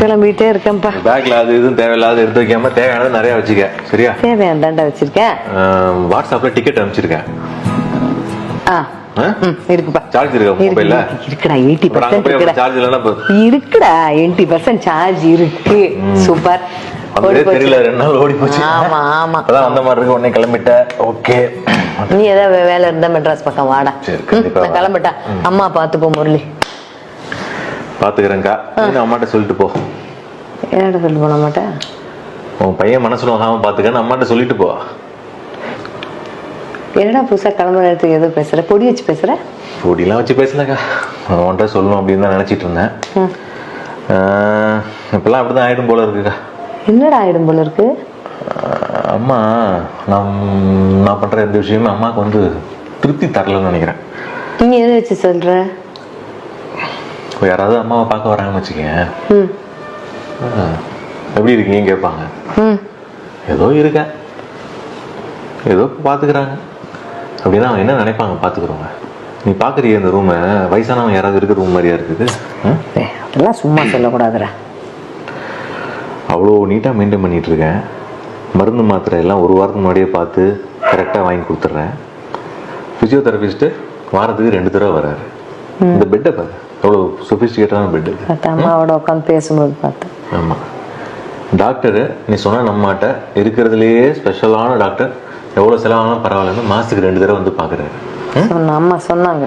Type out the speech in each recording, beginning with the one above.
கிளம்பிட்டே இருக்கேன்ப்பா. பேக்ல அது இதுவும் தேவையில்லாத எடுத்து வைக்காம தேவையானது நிறைய வச்சுக்க. சரியா? தேவையான தாண்டா வச்சிருக்கேன். வாட்ஸ்அப்ல டிக்கெட் அனுப்பிச்சிருக்கேன். இருக்குப்பா. சார்ஜ் இருக்கா மொபைல்ல? இருக்குடா 80% இருக்குடா. சார்ஜ் இல்லனா இருக்குடா 80% சார்ஜ் இருக்கு. சூப்பர். தெரியல 2 நாள் ஓடி போச்சு. ஆமா ஆமா. அதான் வந்த மாதிரி இருக்கு. உடனே கிளம்பிட்ட. ஓகே. நீ ஏதாவது வேலை இருந்தா மெட்ராஸ் பக்கம் வாடா. நான் கிளம்பிட்டா. அம்மா பாத்துப்போ முரளி. பாத்துக்கிறேன்க்கா. நீ அம்மாட்ட சொல்லிட்டு போ. என்னடா சொல்லிட்டு போன மாட்டேன். உன் பையன் மனசுல நோகாம பாத்துக்கன்னு அம்மாட்ட சொல்லிட்டு போ. என்னடா புதுசா கிளம்புற நேரத்துக்கு எதுவும் பேசுற? பொடி வச்சு பேசுற? பொடியெல்லாம் வச்சு பேசலக்கா. உன்கிட்ட சொல்லணும் அப்படின்னு தான் நினைச்சிட்டு இருந்தேன். இப்பெல்லாம் அப்படிதான் ஆயிடும் போல இருக்குக்கா. என்னடா ஆயிடும் போல இருக்கு? அம்மா நான் பண்ற எந்த விஷயமே அம்மாவுக்கு வந்து திருப்தி தரலன்னு நினைக்கிறேன். நீ எதை வச்சு சொல்ற? யாராவது அம்மாவை பார்க்க வராங்கன்னு வச்சுக்கேன், எப்படி இருக்கீங்க கேட்பாங்க. ஏதோ இருக்க, ஏதோ பாத்துக்கிறாங்க அப்படின்னா அவங்க என்ன நினைப்பாங்க? பாத்துக்கிறவங்க. நீ பாக்குறீங்க இந்த ரூமை வயசானவங்க யாராவது இருக்கிற ரூம் மாதிரியா இருக்குது? அதெல்லாம் சும்மா சொல்லக்கூடாதுடா. அவ்வளோ நீட்டாக மெயின்டைன் பண்ணிட்டு இருக்கேன். மருந்து மாத்திரை எல்லாம் ஒரு வாரத்துக்கு முன்னாடியே பார்த்து கரெக்டாக வாங்கி கொடுத்துட்றேன். ஃபிசியோதெரபிஸ்ட்டு வாரத்துக்கு 2 தடவை வராரு. இந்த பெட்டை பாரு, அவ்வளோ சொபிஸ்டிகேட்டான பெட்டு. அம்மாவோட உட்காந்து பேசும்போது பார்த்தேன். ஆமாம். டாக்டரு நீ சொன்ன நம்மாட்ட இருக்கிறதுலையே ஸ்பெஷலான டாக்டர், எவ்வளோ செலவானாலும் பரவாயில்லன்னு மாதத்துக்கு 2 தடவை வந்து பார்க்குறாரு. அம்மா சொன்னாங்க.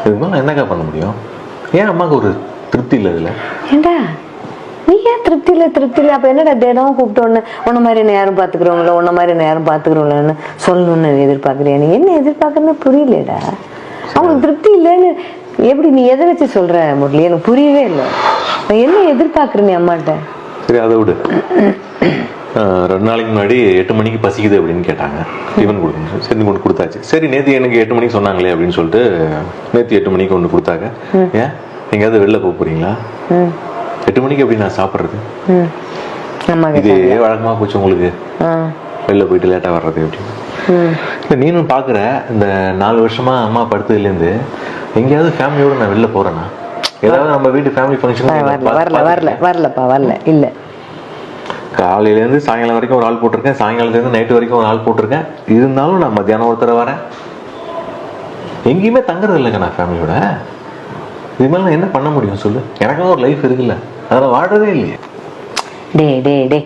இதுக்கு மேலே என்னக்கா பண்ண முடியும்? ஏன் அம்மாவுக்கு ஒரு திருப்தி இல்லை இதில்? ஏண்டா நீ ஏன் திருப்தி இல்லை? அப்போ என்னடா தினம் கூப்பிட்டு உன்ன மாதிரி நேரம் பார்த்துக்கிறவங்கள உன்ன மாதிரி நேரம் பார்த்துக்கிறவங்களன்னு சொல்லணும்னு எதிர்பார்க்குறியா? நீ என்ன எதிர்பார்க்கறன்னு புரியலடா. அவங்களுக்கு திருப்தி இல்லைன்னு எப்படி நீ எதை வச்சு சொல்ற முரளி? எனக்கு புரியவே இல்லை. என்ன எதிர்பார்க்குற நீ அம்மாட்ட? சரி அதை விடு. 2 நாளைக்கு முன்னாடி 8 மணிக்கு பசிக்குது அப்படின்னு கேட்டாங்க. டிஃபன் கொடுக்கணும். சரி கொண்டு கொடுத்தாச்சு. சரி நேற்று எனக்கு 8 மணிக்கு சொன்னாங்களே அப்படின்னு சொல்லிட்டு நேற்று 8 மணிக்கு ஒன்று கொடுத்தாங்க. ஏன் எங்கேயாவது வெளில போக போறீங்களா? 8 மணிக்கு எப்படி நான் சாப்பிட்றது? இதே வழக்கமாக போச்சு உங்களுக்கு, வெளில போயிட்டு லேட்டாக வர்றது அப்படின்னு. இல்லை நீனும் பார்க்குற இந்த 4 வருஷமா அம்மா படுத்ததுலேருந்து எங்கேயாவது ஃபேமிலியோட நான் வெளில போறேன்னா, ஏதாவது நம்ம வீட்டு ஃபேமிலி ஃபங்க்ஷன் வரல இல்லை. காலையிலேருந்து சாயங்காலம் வரைக்கும் ஒரு ஆள் போட்டிருக்கேன், சாயங்காலத்துலேருந்து நைட்டு வரைக்கும் ஒரு ஆள் போட்டிருக்கேன். இருந்தாலும் நான் மத்தியானம் ஒருத்தர வரேன். எங்கேயுமே தங்குறது இல்லைங்க நான் ஃபேமிலியோட. இது மேலே நான் என்ன பண்ண முடியும் சொல்லு? எனக்கும் ஒரு லைஃப் இருக்குல்ல, அதில் வாழறதே இல்லையே. டே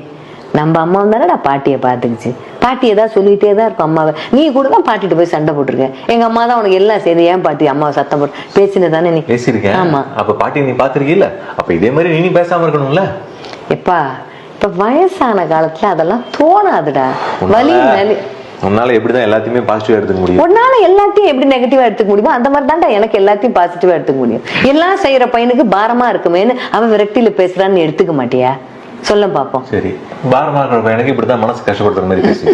நம்ம அம்மா தானடா பாட்டியை பார்த்துக்குச்சு. பாட்டி ஏதாவது சொல்லிட்டே தான் இருக்கும் அம்மாவை. நீ கூட தான் பாட்டிட்டு போய் சண்டை போட்டிருக்கேன். எங்க அம்மா தான் உனக்கு எல்லாம் செய்து. ஏன் பாட்டி அம்மாவை சத்தம் போட்டு பேசினது தானே நீ பேசியிருக்கேன்? ஆமா. அப்ப பாட்டி நீ பாத்திருக்கீல்ல, அப்ப இதே மாதிரி நீ பேசாம இருக்கணும்ல. எப்பா இப்ப வயசான காலத்துல அதெல்லாம் தோணாதுடா. வலி உன்னால எப்படிதான் எல்லாத்தையுமே பாசிட்டிவா எடுத்துக்க முடியும்? உன்னால எல்லாத்தையும் எப்படி நெகட்டிவா எடுத்துக்க முடியுமோ அந்த மாதிரி தான்டா எனக்கு எல்லாத்தையும் பாசிட்டிவா எடுத்துக்க முடியும். எல்லாம் செய்யற பையனுக்கு பாரமா இருக்குமேன்னு அவன் விரக்தியில பேசுறான்னு எடுத்துக்க மாட்டியா? சொல்ல பாப்போம். சரி, பாரமா இருக்கிற பையனுக்கு இப்படிதான் மனசு கஷ்டப்படுற மாதிரி பேசி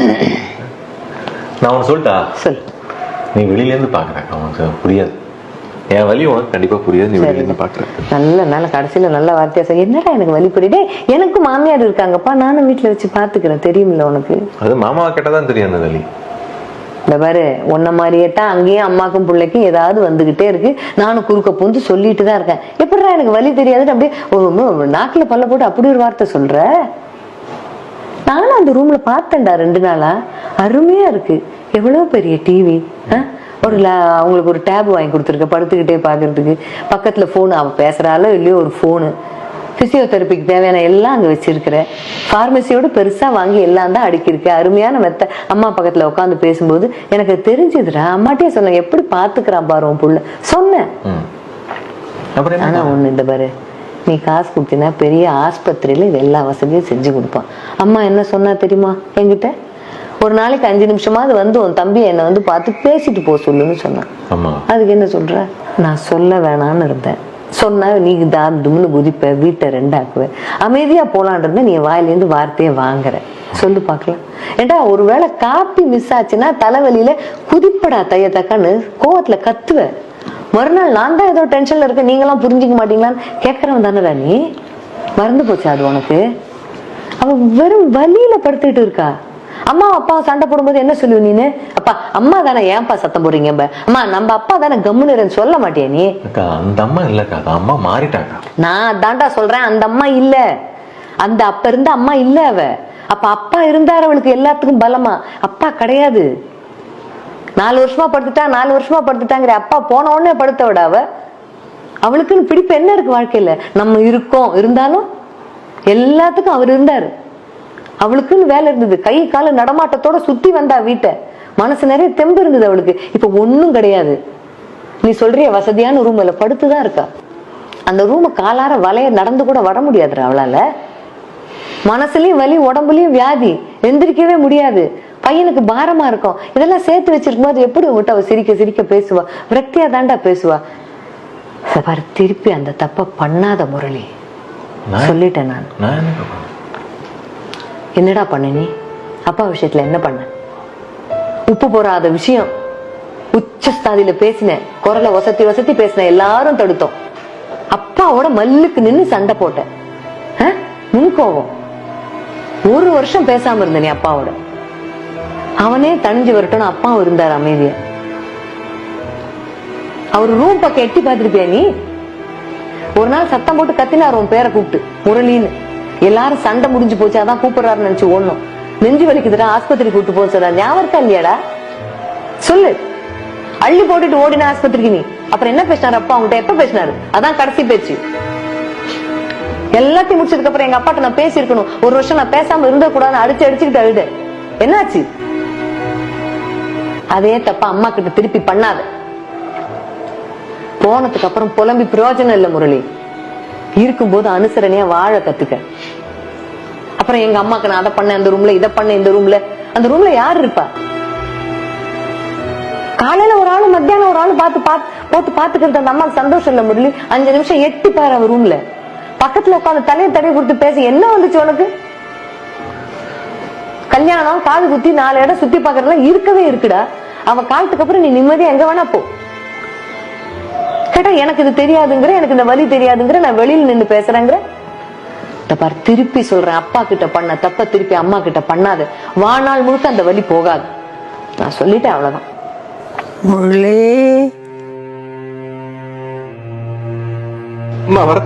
நான் உனக்கு சொல்லிட்டா சொல். நீ வெளியில இருந்து பாக்குற அவனுக்கு புரியாது. என் வலி உனக்கு கண்டிப்பா புரியாது. நீ வெளியில இருந்து பாக்குற நல்ல கடைசியில நல்ல வார்த்தையா சொல்லி என்னடா எனக்கு வலி புரியுதே. எனக்கு மாமியார் இருக்காங்கப்பா, நானும் வீட்டுல வச்சு பாத்துக்கிறேன். தெரியுமில்ல உனக்கு? அது மாமாவை கேட்டாதான் தெரியும் அந்த வலி. இந்த பாரு உன்ன மாதிரியே தான் அங்கேயும் அம்மாக்கும் பிள்ளைக்கும் ஏதாவது வந்துகிட்டே இருக்கு. நானும் குறுக்க பூந்து சொல்லிட்டு தான் இருக்கேன். எப்படிடா எனக்கு வலி தெரியாதுன்னு அப்படியே நாக்குல பல்ல போட்டு அப்படி ஒரு வார்த்தை சொல்ற. நானும் அந்த ரூம்ல பார்த்தேன்டா 2 நாளா. அருமையா இருக்கு. எவ்வளவு பெரிய டிவி. அவங்களுக்கு ஒரு டேப் வாங்கி கொடுத்துருக்க படுத்துக்கிட்டே பாக்குறதுக்கு. பக்கத்துல போனு, அவ பேசுறாளோ இல்லையோ ஒரு போனு. பிசியோதெரபிக்கு தேவையான எல்லாம் அங்க வச்சிருக்கிறேன். பார்மசியோட பெருசா வாங்கி எல்லாம் தான் அடுக்கியிருக்கேன். அருமையான மெத்த. அம்மா பக்கத்துல உட்காந்து பேசும்போது எனக்கு தெரிஞ்சதுடா. அம்மாட்டே சொன்ன எப்படி பாத்துக்கிறான் பாரு உன் புள்ள சொன்னேன். ஆனா ஒண்ணு இந்த பாரு, நீ காசு கொடுத்தீங்கன்னா பெரிய ஆஸ்பத்திரியில இது எல்லா வசதியும் செஞ்சு கொடுப்பான். அம்மா என்ன சொன்னா தெரியுமா என்கிட்ட? ஒரு நாளைக்கு 5 நிமிஷமாவது வந்து உன் தம்பி என்னை வந்து பார்த்து பேசிட்டு போ சொல்லுன்னு சொன்னான். அதுக்கு என்ன சொல்ற? நான் சொல்ல வேணான்னு இருந்தேன். சொன்னா நீ தும்னு குதிப்ப, வீட்டை 2 ஆக்குவ. அமைதியா போலான் இருந்தா நீ வாயிலேருந்து வார்த்தையை வாங்குற. சொல்லு பாக்கலாம். ஏண்டா ஒருவேளை காப்பி மிஸ் ஆச்சுன்னா தலைவலியில குதிப்படா தைய தக்கான்னு கோவத்துல கத்துவ. மறுநாள் நான் தான் ஏதோ டென்ஷன்ல இருக்க, நீங்களாம் புரிஞ்சுக்க மாட்டீங்களான்னு கேட்கறவன் தானடா நீ. மறந்து போச்சு அது உனக்கு? அவ வெறும் வலியில படுத்துட்டு இருக்கா. அம்மா அப்பா சண்டை போடும்போது என்ன சொல்லுவ நீனு? அப்பா அம்மா தானே ஏன்பா சத்தம் போடுறீங்க? அம்மா நம்ம அப்பா தானே கம்முன்னு சொல்ல மாட்டியா நீ? அக்கா அந்த அம்மா இல்லக்கா, அந்த அம்மா மாறிட்டாங்க. நான் தாண்டா சொல்றேன், அந்த அம்மா இல்ல, அந்த அப்ப இருந்த அம்மா இல்ல அவ. அப்ப அப்பா இருந்தாரு அவளுக்கு எல்லாத்துக்கும் பலமா. அப்பா கிடையாது. 4 வருஷமா படுத்துட்டாங்கிற அப்பா போன உடனே படுத்த விட அவளுக்குன்னு பிடிப்பு என்ன இருக்கு வாழ்க்கையில? நம்ம இருக்கோம், இருந்தாலும் எல்லாத்துக்கும் அவர் இருந்தாரு. அவளுக்குன்னு வேலை இருந்தது, கை கால நடமாட்டத்தோட சுத்தி வந்தா வீட்டை, மனசு நிறைய தெம்பு இருந்தது அவளுக்கு. இப்ப ஒண்ணும் கிடையாது. நீ சொல்றிய வசதியான ரூம்ல படுத்துதான் இருக்கா. அந்த ரூம காலார வலைய நடந்து கூட வர முடியாதுடா அவளால. மனசுலயும் வலி, உடம்புலயும் வியாதி, எந்திரிக்கவே முடியாது. பையனுக்கு பாரமா இருக்கும். இதெல்லாம் சேர்த்து வச்சிருக்கும் போது எப்படி விட்டு அவ சிரிக்க சிரிக்க பேசுவா? விரக்தியா தாண்டா பேசுவா. பாரு, திருப்பி அந்த தப்ப பண்ணாத முரளி, சொல்லிட்டேன் நான். என்னடா பண்ண நீ? அப்பா விஷயத்துல என்ன பண்ண? உப்பு போறாத விஷயம் உச்சஸ்தாதியில பேசின, குரலை வசத்தி வசத்தி பேசின, எல்லாரும் தடுத்தோம். அப்பாவோட மல்லுக்கு நின்னு சண்டை போட்ட, முன்கோவம். 1 வருஷம் பேசாம இருந்த நீ அப்பாவோட. அவனே தணிஞ்சு வரட்டும், அப்பாவும் இருந்தார் அமைதியா. அவர் ரூம் பக்கம் எட்டி பார்த்திருப்பியா நீ? ஒரு நாள் சத்தம் போட்டு கத்தினார் உன் பேரை கூப்பிட்டு, முரளின்னு. எல்லாரும் சண்டை முடிஞ்சு போச்சு, அதான் கூப்பிடுறாருன்னு நினைச்சு ஓடணும். நெஞ்சு வலிக்குதுடா, ஆஸ்பத்திரி கூப்பிட்டு போச்சடா, ஞாபகம் இருக்கா இல்லையாடா? சொல்லு. அள்ளி போட்டுட்டு ஓடின ஆஸ்பத்திரிக்கு நீ. அப்புறம் என்ன பேசினாரு அப்பா உங்ககிட்ட? எப்ப பேசினாரு? அதான் கடைசி பேச்சு. எல்லாத்தையும் முடிச்சதுக்கு அப்புறம் எங்க அப்பாட்ட நான் பேசியிருக்கணும். 1 வருஷம் நான் பேசாம இருந்த கூடாதுன்னு அடிச்சுக்கிட்டு அழுத. என்னாச்சு? அதே தப்பா அம்மா கிட்ட திருப்பி பண்ணாத. போனதுக்கு அப்புறம் புலம்பி பிரயோஜனம் இல்ல முரளி. இருக்கும்போது அனுசரணையா வாழ கத்துக்க. அப்புறம் எங்க அம்மாக்கு நான் அதை பண்ண அந்த ரூம்ல, இதை பண்ண இந்த ரூம்ல. அந்த ரூம்ல யாரு இருப்பா? காலையில ஒரு ஆளு, மத்தியானம் ஒரு ஆளு போட்டு பாத்துக்கிறது அந்த அம்மாக்கு சந்தோஷம் இல்ல முரளி? 5 நிமிஷம் எட்டி பாரு அவ ரூம்ல, பக்கத்துல உட்காந்து தலையை தடவி கொடுத்து பேச. என்ன வந்துச்சு உனக்கு? கல்யாணம், காது குத்தி 4 இடம் சுத்தி பாக்குறதுலாம் இருக்கவே இருக்குடா. அவ காலத்துக்கு அப்புறம் நீ நிம்மதியா எங்க வேணா போ. கேட்டா எனக்கு இது தெரியாதுங்கிற, எனக்கு இந்த வலி தெரியாதுங்கிற, நான் வெளியில நின்று பேசுறேங்கிற. பாரு, திருப்பி சொல்றேன், அப்பா கிட்ட பண்ண தப்ப திருப்பி அம்மா கிட்ட பண்ணாத. வாழ்நாள் முழுக்க அந்த வலி போகாது. நான் சொல்லிட்டேன், அவ்வளவுதான். முரளி, அம்மா வர